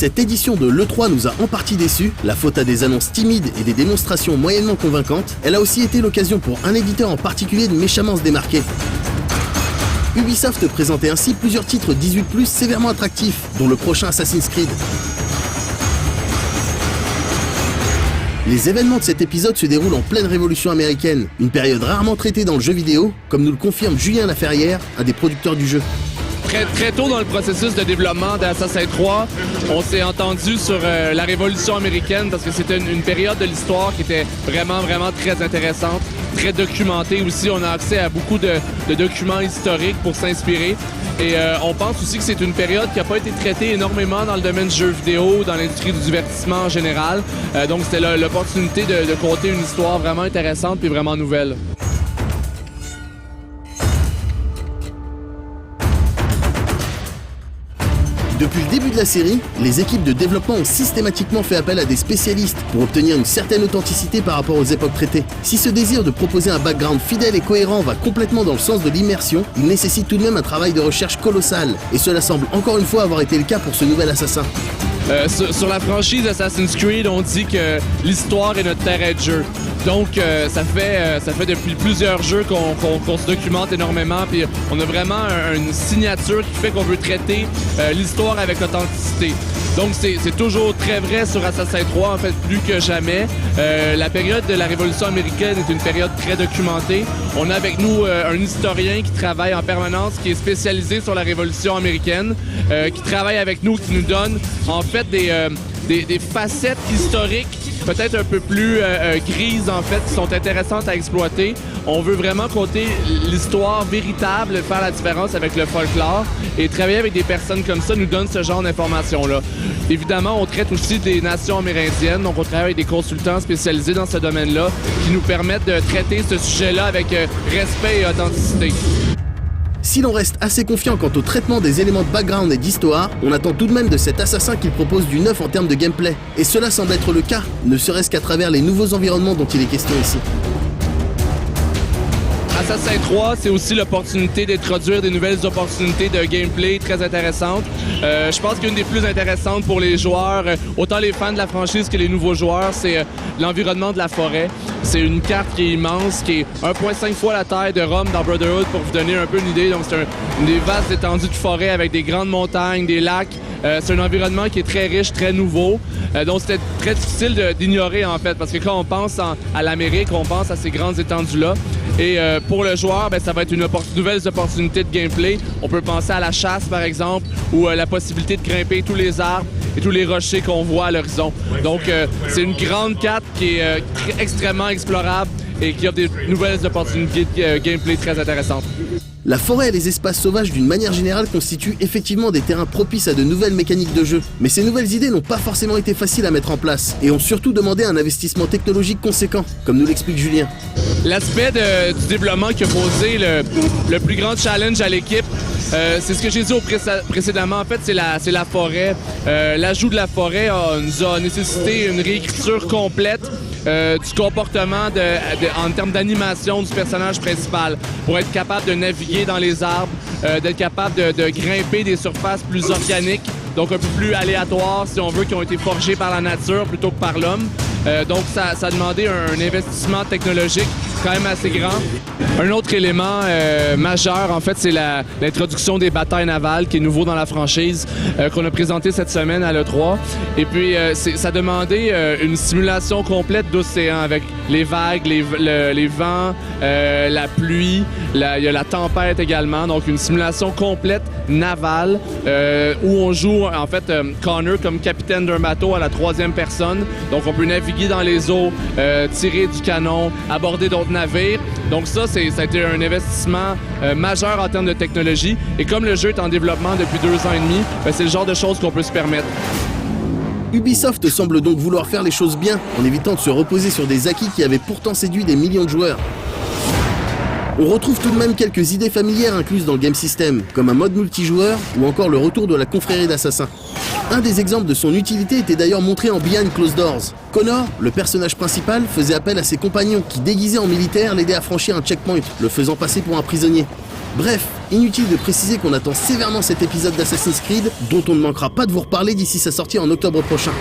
cette édition de l'E3 nous a en partie déçus, la faute à des annonces timides et des démonstrations moyennement convaincantes, elle a aussi été l'occasion pour un éditeur en particulier de méchamment se démarquer. Ubisoft présentait ainsi plusieurs titres 18+, sévèrement attractifs, dont le prochain Assassin's Creed. Les événements de cet épisode se déroulent en pleine révolution américaine, une période rarement traitée dans le jeu vidéo, comme nous le confirme Julien Laferrière, un des producteurs du jeu. Très tôt dans le processus de développement d'Assassin's 3, on s'est entendu sur la révolution américaine parce que c'était une période de l'histoire qui était vraiment très intéressante, très documentée aussi. On a accès à beaucoup de documents historiques pour s'inspirer. Et on pense aussi que c'est une période qui n'a pas été traitée énormément dans le domaine du jeu vidéo, dans l'industrie du divertissement en général. Donc c'était l'opportunité de conter une histoire vraiment intéressante et vraiment nouvelle. Depuis le début de la série, les équipes de développement ont systématiquement fait appel à des spécialistes pour obtenir une certaine authenticité par rapport aux époques traitées. Si ce désir de proposer un background fidèle et cohérent va complètement dans le sens de l'immersion, il nécessite tout de même un travail de recherche colossal, et cela semble encore une fois avoir été le cas pour ce nouvel assassin. Sur la franchise Assassin's Creed, on dit que l'histoire est notre terrain de jeu. Donc, ça fait depuis plusieurs jeux qu'on se documente énormément, puis on a vraiment une signature qui fait qu'on veut traiter l'histoire avec authenticité. Donc, c'est toujours très vrai sur Assassin's 3, en fait, plus que jamais. La période de la Révolution américaine est une période très documentée. On a avec nous un historien qui travaille en permanence, qui est spécialisé sur la Révolution américaine, qui travaille avec nous, qui nous donne, en fait, des facettes historiques peut-être un peu plus grises, en fait, qui sont intéressantes à exploiter. On veut vraiment conter l'histoire véritable, faire la différence avec le folklore, et travailler avec des personnes comme ça nous donne ce genre d'informations-là. Évidemment, on traite aussi des nations amérindiennes, donc on travaille avec des consultants spécialisés dans ce domaine-là qui nous permettent de traiter ce sujet-là avec respect et authenticité. Si l'on reste assez confiant quant au traitement des éléments de background et d'histoire, on attend tout de même de cet assassin qu'il propose du neuf en termes de gameplay. Et cela semble être le cas, ne serait-ce qu'à travers les nouveaux environnements dont il est question ici. Assassin's 3, c'est aussi l'opportunité d'introduire des nouvelles opportunités de gameplay très intéressantes. Je pense qu'une des plus intéressantes pour les joueurs, autant les fans de la franchise que les nouveaux joueurs, c'est l'environnement de la forêt. C'est une carte qui est immense, qui est 1,5 fois la taille de Rome dans Brotherhood, pour vous donner un peu une idée. Donc c'est une des vastes étendues de forêt avec des grandes montagnes, des lacs. C'est un environnement qui est très riche, très nouveau. Donc c'était très difficile d'ignorer, en fait, parce que quand on pense à l'Amérique, on pense à ces grandes étendues-là. Et pour le joueur, ça va être une nouvelle opportunité de gameplay. On peut penser à la chasse, par exemple, ou la possibilité de grimper tous les arbres et tous les rochers qu'on voit à l'horizon. Donc, c'est une grande carte qui est extrêmement explorable et qui offre des nouvelles opportunités de gameplay très intéressantes. La forêt et les espaces sauvages d'une manière générale constituent effectivement des terrains propices à de nouvelles mécaniques de jeu. Mais ces nouvelles idées n'ont pas forcément été faciles à mettre en place et ont surtout demandé un investissement technologique conséquent, comme nous l'explique Julien. L'aspect du développement qui a posé le plus grand challenge à l'équipe, c'est ce que j'ai dit précédemment. En fait, c'est la forêt. L'ajout de la forêt nous a nécessité une réécriture complète du comportement en termes d'animation du personnage principal pour être capable de naviguer dans les arbres, d'être capable de grimper des surfaces plus organiques, donc un peu plus aléatoires, si on veut, qui ont été forgées par la nature plutôt que par l'homme. Donc, ça a demandé un investissement technologique quand même assez grand. Un autre élément majeur, en fait, c'est l'introduction des batailles navales, qui est nouveau dans la franchise, qu'on a présenté cette semaine à l'E3. Et puis, ça demandait une simulation complète d'océan avec les vagues, les vents, la pluie, il y a la tempête également. Donc, une simulation complète navale où on joue, en fait, Connor comme capitaine d'un bateau à la 3e personne. Donc, on peut naviguer dans les eaux, tirer du canon, aborder d'autres navires. Donc ça a été un investissement majeur en termes de technologie. Et comme le jeu est en développement depuis 2 ans et demi, c'est le genre de choses qu'on peut se permettre. Ubisoft semble donc vouloir faire les choses bien, en évitant de se reposer sur des acquis qui avaient pourtant séduit des millions de joueurs. On retrouve tout de même quelques idées familières incluses dans le game system, comme un mode multijoueur ou encore le retour de la confrérie d'assassins. Un des exemples de son utilité était d'ailleurs montré en Behind Closed Doors. Connor, le personnage principal, faisait appel à ses compagnons qui, déguisés en militaires, l'aidaient à franchir un checkpoint, le faisant passer pour un prisonnier. Bref, inutile de préciser qu'on attend sévèrement cet épisode d'Assassin's Creed, dont on ne manquera pas de vous reparler d'ici sa sortie en octobre prochain.